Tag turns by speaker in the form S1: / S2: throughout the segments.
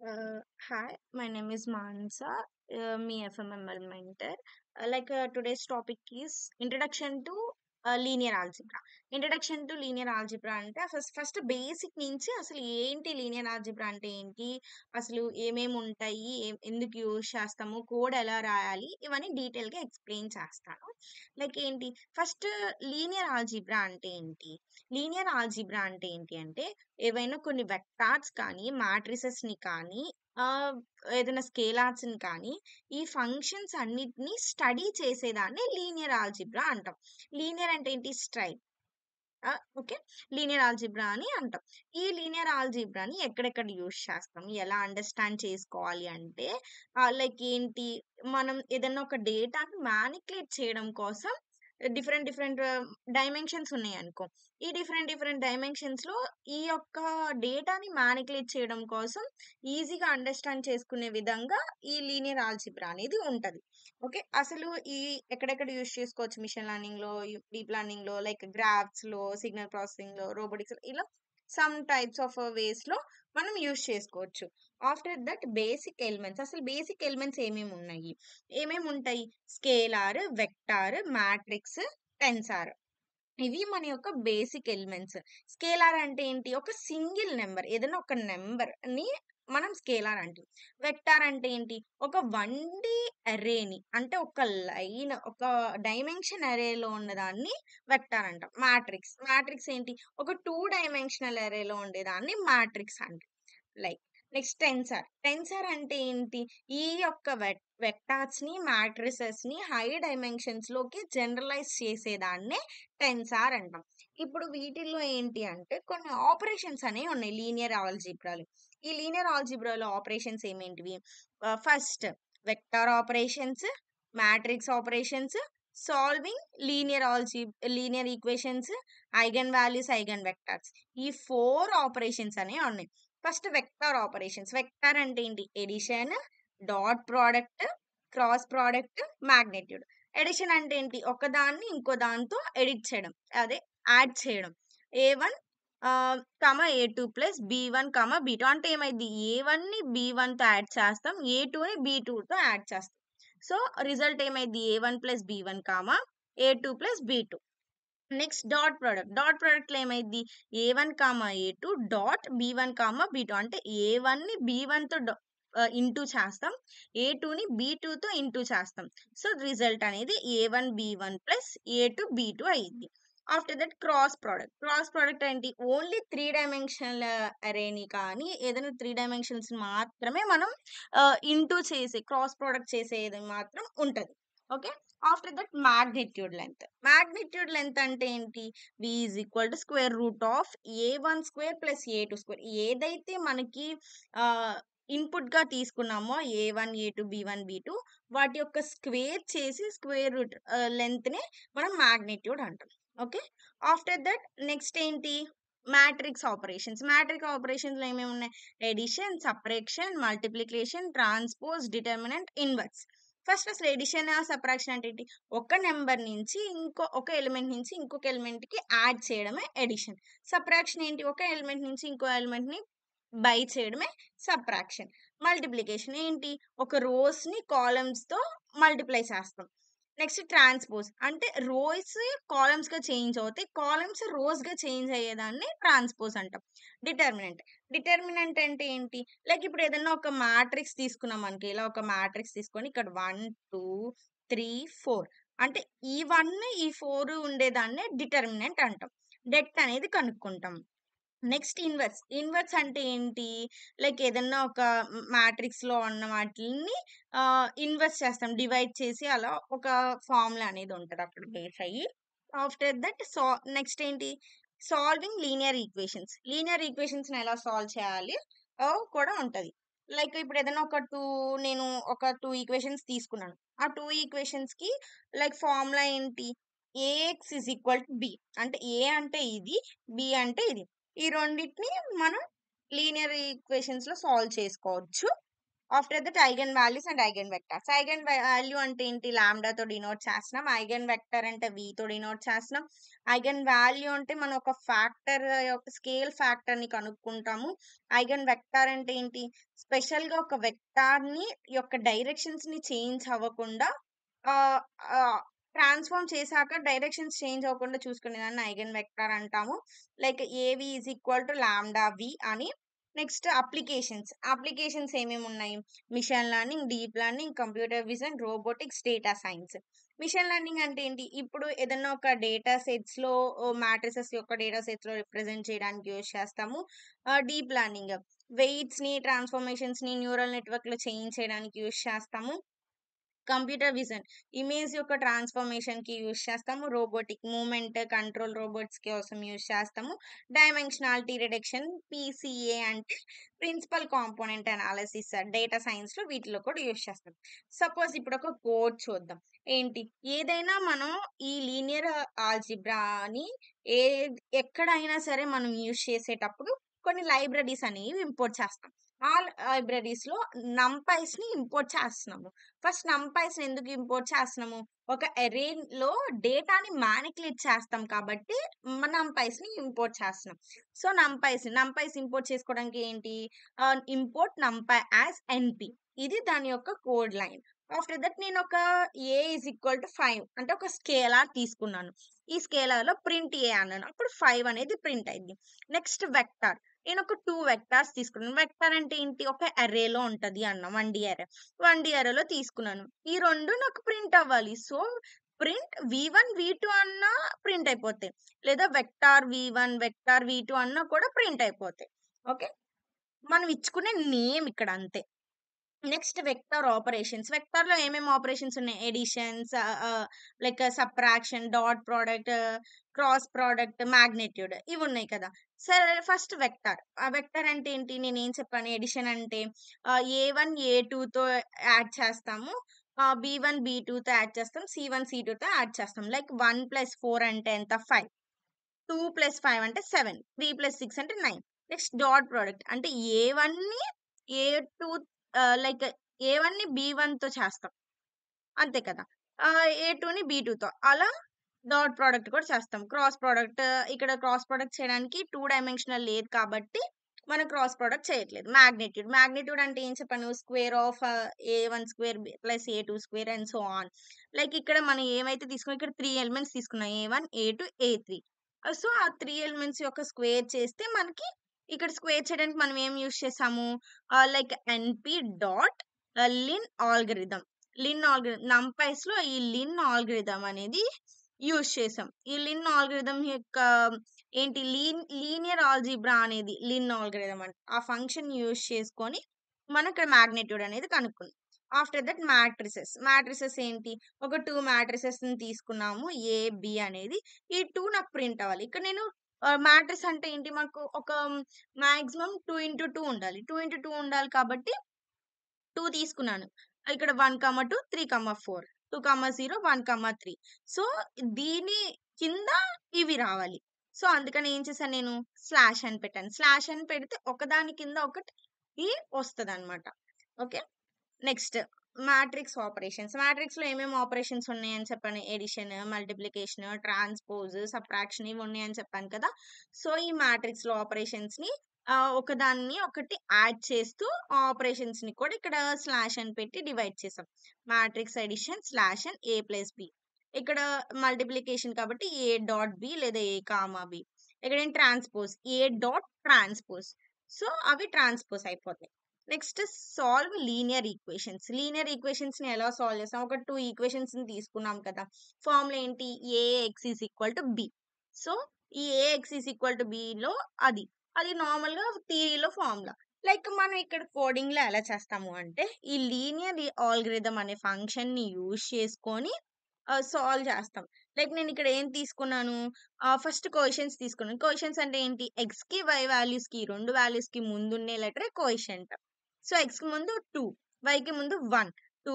S1: Hi, my name is Mansa, me FMML mentor. Today's topic is Introduction to Linear Algebra. Introduction to Linear Algebra అంటే first basic నుంచి అసలు ఏంటి linear algebra అంటే ఏంటి, అసలు ఏమేమి ఉంటాయి, ఎందుకు యూజ్ చేస్తాము, కోడ్ ఎలా రాయాలి, ఇవన్నీ డీటెయిల్గా ఎక్స్ప్లెయిన్ చేస్తాను. లైక్ ఏంటి ఫస్ట్ లీనియర్ ఆల్జీబ్రా అంటే ఏంటి? లీనియర్ ఆల్జీబ్రా అంటే ఏంటి అంటే ఏవైనా కొన్ని వెక్టార్స్ కానీ మ్యాట్రిసెస్‌ని కానీ ఆహ్, ఏదైనా స్కేలార్స్‌ని కానీ ఈ ఫంక్షన్స్ అన్నిటిని స్టడీ చేసేదాన్ని లీనియర్ ఆల్జీబ్రా అంటాం. లీనియర్ అంటే ఏంటి? స్ట్రెయిట్. ఓకే. లీనియర్ ఆల్జీబ్రా అని అంటాం. ఈ లీనియర్ ఆల్జీబ్రాని ఎక్కడెక్కడ యూజ్ చేస్తాం? ఎలా అండర్‌స్టాండ్ చేసుకోవాలి అంటే లైక్ ఏంటి? మనం ఏదన్నా ఒక డేటాని మానిప్యులేట్ చేయడం కోసం డిఫరెంట్ డిఫరెంట్ డైమెన్షన్స్ ఉన్నాయనుకో. ఈ డిఫరెంట్ డిఫరెంట్ డైమెన్షన్స్‌లో ఈ యొక్క డేటాని మానిప్యులేట్ చేయడం కోసం ఈజీగా అండర్‌స్టాండ్ చేసుకునే విధంగా ఈ లీనియర్ ఆల్జీబ్రా అనేది ఉంటది. ఓకే. అసలు ఈ ఎక్కడెక్కడ యూజ్ చేసుకోవచ్చు మిషన్ లెర్నింగ్‌లో, డీప్ లెర్నింగ్‌లో, లైక్ గ్రాఫ్స్‌లో, సిగ్నల్ ప్రాసెసింగ్‌లో, రోబోటిక్స్‌లో ఇలా సమ్ టైప్స్ ఆఫ్ వేస్‌లో మనం యూజ్ చేసుకోవచ్చు. After that basic elements. అసలు బేసిక్ ఎలిమెంట్స్ ఏమేమున్నాయి? ఏమేముంటాయి? Scalar, vector, matrix, tensor. ఇవి మన యొక్క బేసిక్ ఎలిమెంట్స్. స్కేలార్ అంటే ఏంటి? ఒక సింగిల్ నంబర్. ఏదైనా ఒక నంబర్‌ని మనం స్కేలార్ అంటాం. వెక్టార్ అంటే ఏంటి? ఒక 1D అర్రేని అంటే ఒక లైన్, ఒక డైమెన్షన్ అర్రేలో ఉన్నదాన్ని వెక్టార్ అంటాం. మ్యాట్రిక్స్ ఏంటి? ఒక 2 డైమెన్షనల్ అర్రేలో ఉండేదాన్ని మ్యాట్రిక్స్ అంటాం. లైక్ నెక్స్ట్ టెన్సర్ అంటే ఏంటి? ఈ యొక్క వెక్టార్స్‌ని, మ్యాట్రిసెస్‌ని హై డైమెన్షన్స్ లోకి జనరలైజ్ చేసేదాన్నే టెన్సార్ అంటాం. ఇప్పుడు వీటిల్లో ఏంటి అంటే కొన్ని ఆపరేషన్స్ అనేవి ఉన్నాయి లీనియర్ ఆల్జీబ్రాలో. ఈ లీనియర్ ఆల్జీబ్రాలో ఆపరేషన్స్ ఏమేంటివి? First vector operations, matrix operations, solving linear equations, eigen values, eigen vectors. ఈ 4 ఆపరేషన్స్ అనేవి ఉన్నాయి. First vector operations. వెక్టార్ అంటే ఏంటి? Addition, dot product, cross product, magnitude. Addition అంటే ఏంటి? ఒకదాన్ని ఇంకో దాంతో ఎడిట్ చేయడం. అదే యాడ్ చేయడం. A1 A2 plus B1 B2 అంటే ఏమైద్ది? A1ని B1తో యాడ్ చేస్తాం. A2ని B2తో యాడ్ చేస్తాం. సో, రిజల్ట్ ఏమైద్ది? A1 plus B1 A2 plus B2. Next dot product. Dot ప్రొడక్ట్‌లో ఏమైద్ది? A1, A2 dot B1, B2 అంటే A1ని B1తో ఇంటూ చేస్తాం. A2ని B2తో ఇంటూ చేస్తాం. సో, రిజల్ట్ అనేది A1 B1 plus A2 B2 అయ్యిద్ది. After that cross product. Cross product ఏంటి? ఓన్లీ 3 డైమెన్షనల్ అరేని కానీ ఏదైనా 3 డైమెన్షన్స్ మాత్రమే మనం ఇంటూ చేసి క్రాస్ ప్రొడక్ట్ చేసేది మాత్రం ఉంటది. Okay. After that magnitude length. Magnitude length అంటే ఏంటి? V is equal to square root of A1 square plus A2 square. ఏదైతే మనకి ఇన్‌పుట్‌గా తీసుకున్నామో A1, A2, B1, B2 వాటి యొక్క స్క్వేర్ చేసి స్క్వేర్ రూట్ లెంగ్త్‌నే మనం మాగ్నిట్యూడ్ అంటాం. ఓకే. ఆఫ్టర్ దట్ నెక్స్ట్ ఏంటి? Matrix operations. మ్యాట్రిక్స్ ఆపరేషన్స్‌లో ఏమేమి ఉన్నాయి? Addition, subtraction, multiplication, transpose, determinant, inverse. First అసలు ఎడిషన్, సబ్ట్రాక్షన్ అంటే ఏంటి? ఒక నంబర్ నుంచి ఒక ఎలిమెంట్ నుంచి ఇంకొక ఎలిమెంట్‌కి యాడ్ చేయడమే ఎడిషన్. సబ్ట్రాక్షన్ ఏంటి? ఒక ఎలిమెంట్ నుంచి ఇంకో ఎలిమెంట్‌ని బై చేయడమే సబ్ట్రాక్షన్. మల్టిప్లికేషన్ ఏంటి? ఒక రోస్‌ని కాలమ్స్‌తో మల్టిప్లై చేస్తాం. నెక్స్ట్ ట్రాన్స్‌పోజ్ అంటే రోస్ కాలమ్స్‌గా చేంజ్ అవుతాయి. కాలమ్స్ రోస్‌గా చేంజ్ అయ్యేదాన్ని ట్రాన్స్‌పోజ్ అంటాం. డిటర్మినెంట్. డిటర్మినెంట్ అంటే ఏంటి? లైక్ ఇప్పుడు ఏదన్నా ఒక మ్యాట్రిక్స్ తీసుకున్నాం అనుకో. ఇలా ఒక మ్యాట్రిక్స్ తీసుకొని ఇక్కడ 1, 2, 3, 4 అంటే ఈ 1, ఈ 4 ఉండేదాన్నే డిటర్మినెంట్ అంటాం. డెట్ అనేది కనుక్కుంటాం. Next inverse. ఇన్వర్స్ అంటే ఏంటి? లైక్ ఏదన్నా ఒక మ్యాట్రిక్స్‌లో ఉన్న వాటిల్ని ఇన్వర్స్ చేస్తాం. డివైడ్ చేసి అలా ఒక ఫార్ములా అనేది ఉంటది అక్కడ బేస్ అయ్యి. ఆఫ్టర్ దట్ నెక్స్ట్ ఏంటి? Solving linear equations. లీనియర్ ఈక్వేషన్స్‌ని ఎలా సాల్వ్ చేయాలి కూడా ఉంటది. లైక్ ఇప్పుడు ఏదైనా నేను ఒక 2 ఈక్వేషన్స్ తీసుకున్నాను. ఆ 2 ఈక్వేషన్స్‌కి లైక్ ఫార్ములా ఏంటి? A X is equal to B. అంటే ఏ అంటే ఇది, బి అంటే ఇది. ఈ రెండిటిని మనం లీనియర్ ఈక్వేషన్స్‌లో సాల్వ్ చేసుకోవచ్చు. After that eigen values and eigen vectors. Eigen value అంటే ఏంటి? లాంబ్డాతో డినోట్ చేస్తున్నాం. ఐగన్ వెక్టర్ అంటే తో డినోట్ చేస్తున్నాం. ఐగన్ వాల్యూ అంటే మనం ఒక ఫ్యాక్టర్ యొక్క స్కేల్ ఫ్యాక్టర్ ని కనుక్కుంటాము. ఐగన్ వెక్టర్ అంటే ఏంటి? స్పెషల్ గా ఒక వెక్టార్ ని యొక్క డైరెక్షన్స్ ని చేంజ్ అవ్వకుండా ట్రాన్స్ఫార్మ్ చేశాక డైరెక్షన్స్ చేంజ్ అవ్వకుండా చూసుకునేదాన్ని ఐగన్ వెక్టర్ అంటాము. Like A V is equal to lambda V అని. నెక్స్ట్ అప్లికేషన్స్ ఏమేమి ఉన్నాయి? Machine learning, deep learning, computer vision, robotics, data science. Machine learning అంటే ఏంటి? ఇప్పుడు ఏదైనా ఒక డేటా సెట్స్ లో మ్యాట్రిసెస్ యొక్క డేటా సెట్స్ లో రిప్రజెంట్ చేయడానికి యూజ్ చేస్తాము. డీప్ లెర్నింగ్ వెయిట్స్ ని, ట్రాన్స్ఫర్మేషన్స్ ని న్యూరల్ నెట్వర్క్ లో చేంజ్ చేయడానికి యూజ్ చేస్తాము. కంప్యూటర్ విజన్ ఇమేజ్ యొక్క ట్రాన్స్ఫర్మేషన్ కి యూజ్ చేస్తాము. రోబోటిక్ మూమెంట్ కంట్రోల్ రోబోట్స్ కోసం యూజ్ చేస్తాము. డైమెన్షనాలిటీ రిడక్షన్ పీసీఏ అంటే principal component analysis data science లో వీటిలో కూడా యూజ్ చేస్తాం. సపోజ్ ఇప్పుడు ఒక కోడ్ చూద్దాం. ఏంటి? ఏదైనా మనం ఈ లీనియర్ ఆల్జిబ్రాని ఏ ఎక్కడైనా సరే మనం యూజ్ చేసేటప్పుడు కొన్ని లైబ్రరీస్ అనేవి ఇంపోర్ట్ చేస్తాం. ఆ లైబ్రరీస్ లో నంపైస్ ని ఇంపోర్ట్ చేస్తున్నాము. ఫస్ట్ నంపైస్ ఎందుకు ఇంపోర్ట్ చేస్తున్నాము? ఒక లో డేటాని మ్యానిపులేట్ చేస్తాం కాబట్టి నంపైస్ ని ఇంపోర్ట్ చేస్తున్నాం. సో నంపైస్ ఇంపోర్ట్ చేసుకోవడానికి ఏంటి? Import NumPy as np. ఇది దాని యొక్క కోడ్ లైన్. ఆఫ్టర్ దట్ నేను ఒక ఏ ఈజ్ ఈక్వల్ టు 5 అంటే ఒక స్కేలార్ తీసుకున్నాను. ఈ స్కేలార్ లో ప్రింట్ ఏ అన్నాను. అప్పుడు 5 అనేది ప్రింట్ అయింది. Next vector. నేను ఒక 2 వెక్టార్స్ తీసుకున్నాను. వెక్టార్ అంటే ఏంటి? ఒక అర్రేలో ఉంటది అన్న 1D అర్రే. 1D అర్రేలో తీసుకున్నాను. ఈ 2 నాకు ప్రింట్ అవ్వాలి. సో ప్రింట్ V1, V2 అన్నా ప్రింట్ అయిపోతాయి. లేదా వెక్టార్ V1, వెక్టార్ V2 అన్నా కూడా ప్రింట్ అయిపోతాయి. ఓకే. మనం ఇచ్చుకునే నేమ్ ఇక్కడ అంతే. Next vector operations. వెక్టార్‌లో ఏమేమి ఆపరేషన్స్ ఉన్నాయి? Additions, like subtraction, dot product, cross product, magnitude ఇవి ఉన్నాయి కదా! సరే ఫస్ట్ వెక్టార్. ఆ వెక్టార్ అంటే ఏంటి? నేనేం చెప్పాను? ఎడిషన్ అంటే A1, A2తో యాడ్ చేస్తాము. B1, B2తో యాడ్ చేస్తాం. C1, C2తో యాడ్ చేస్తాం. లైక్ 1 + 4 అంటే ఎంత? 5. 2 + 5 అంటే 7. 3 + 6 అంటే 9. నెక్స్ట్ డాట్ ప్రొడక్ట్ అంటే ఏ1ని ఏ2 లైక్ ఏ1ని బి1తో చేస్తాం. అంతే కదా! ఏ2ని బి2తో అలా డాట్ ప్రొడక్ట్ కూడా చేస్తాం. క్రాస్ ప్రొడక్ట్ ఇక్కడ క్రాస్ ప్రొడక్ట్ చేయడానికి 2 డైమెన్షనల్ లేదు కాబట్టి మనం క్రాస్ ప్రొడక్ట్ చేయట్లేదు. మాగ్నిట్యూడ్ అంటే ఏం చెప్పాను? Square of A1 square plus A2 square and so on. Like ఇక్కడ మనం ఏవైతే తీసుకున్నాం ఇక్కడ 3 ఎలిమెంట్స్ తీసుకున్నాం. ఏ1, ఏ2, ఏ3. సో ఆ 3 ఎలిమెంట్స్ యొక్క స్క్వేర్ చేస్తే మనకి ఇక్కడ స్క్వేర్ చేయడానికి మనం ఏం యూజ్ చేసాము? Like np dot lin algorithm. NumPy's లో ఈ లిన్ ఆల్గరిథం అనేది యూజ్ చేసాం. ఈ లిన్ ఆల్గరిథం యొక్క ఏంటి? లీనియర్ ఆల్జీబ్రా అనేది లిన్ ఆల్గరిథం అంటే ఆ ఫంక్షన్ యూజ్ చేసుకొని మనం ఇక్కడ మాగ్నిట్యూడ్ అనేది కనుక్కున్నాం. ఆఫ్టర్ దట్ మ్యాట్రిసెస్ ఏంటి? ఒక 2 మ్యాట్రిసెస్ ని తీసుకున్నాము. ఏ, బి అనేది. ఈ 2 నాకు ప్రింట్ అవ్వాలి. ఇక్కడ నేను మ్యాట్రిక్స్ అంటే ఏంటి? మాకు ఒక మాక్సిమం 2x2 ఉండాలి. 2x2 ఉండాలి కాబట్టి 2 తీసుకున్నాను. ఇక్కడ 1, 2, 3, 4. 2, 0, 1, 3. సో దీని కింద ఇవి రావాలి. సో అందుకని ఏం చేశాను నేను? స్లాష్ అని పెట్టాను. స్లాష్ అని పెడితే ఒకదాని కింద ఒకటి వస్తదనమాట. ఓకే. Next matrix operations. మ్యాట్రిక్స్‌లో ఏమేమి ఆపరేషన్స్ ఉన్నాయని చెప్పాను? ఎడిషన్, మల్టిప్లికేషన్, ట్రాన్స్‌పోజ్, సబ్ట్రాక్షన్ ఇవి ఉన్నాయని చెప్పాను కదా! సో ఈ మ్యాట్రిక్స్‌లో ఆపరేషన్స్‌ని ఒకదాన్ని ఒకటి యాడ్ చేస్తూ ఆపరేషన్స్‌ని కూడా ఇక్కడ స్లాష్ అని పెట్టి డివైడ్ చేసాం. Matrix addition slash and A plus B. ఇక్కడ మల్టిప్లికేషన్ కాబట్టి ఏ డాట్ బి లేదా ఏ కామా బి. ఇక్కడేం transpose A dot transpose. So అవి ట్రాన్స్‌పోజ్ అయిపోతాయి. Next solve linear equations. Linear equations ని ఎలా సాల్వ్ చేస్తాం? ఒక 2 ఈక్వేషన్స్ ని తీసుకున్నాం కదా! ఫార్ములా ఏంటి? A X is equal to B. So ఈ ఏఎక్స్ ఈజ్ ఈక్వల్ టు బిలో అది నార్మల్ గా థియరీలో ఫార్ములా. లైక్ మనం ఇక్కడ కోడింగ్ లో ఎలా చేస్తాము అంటే ఈ లీనియర్ ఆల్గరిథం అనే ఫంక్షన్ ని యూజ్ చేసుకొని సాల్వ్ చేస్తాం. లైక్ నేను ఇక్కడ ఏం తీసుకున్నాను? ఫస్ట్ కోఎఫిషియెంట్స్ తీసుకున్నాను. కోఎఫిషియెంట్స్ అంటే ఏంటి? ఎక్స్ కి వై వాల్యూస్ కి 2 వాల్యూస్ కి ముందుండే లెటరే కోఎఫిషియెంట్. సో ఎక్స్ కి ముందు 2, వై కి ముందు 1, 2,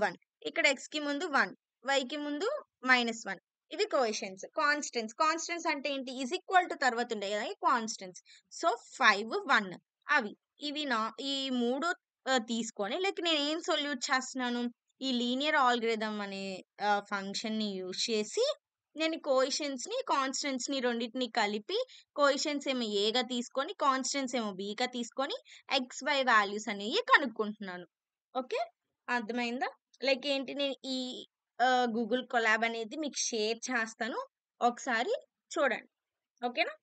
S1: 1. ఇక్కడ ఎక్స్ కి ముందు 1, వై కి ముందు -1. ఇవి కోఎఫిషియెంట్స్. కాన్స్టెంట్స్ అంటే ఏంటి? ఈజ్ ఈక్వల్ టు తర్వాత ఉండే కదా కాన్స్టెంట్స్. సో 5, 1 అవి. ఈ 3 తీసుకొని లైక్ నేనేం సొల్యూట్ చేస్తున్నాను, ఈ లీనియర్ ఆల్గోరిథం అనే ఫంక్షన్‌ని యూజ్ చేసి నేను కోఎఫిషియెంట్స్‌ని, కాన్స్టెంట్స్‌ని రెండిటిని కలిపి కోఎఫిషియెంట్స్ ఏమో ఏగా తీసుకొని, కాన్స్టెంట్స్ ఏమో బీగా తీసుకొని ఎక్స్, వై వాల్యూస్ అనేయి కనుక్కుంటున్నాను. ఓకే. అర్థమైందా? లైక్ ఏంటి నేను ఈ గూగుల్ కొలాబ్ అనేది మీకు షేర్ చేస్తాను. ఒకసారి చూడండి. ఓకేనా?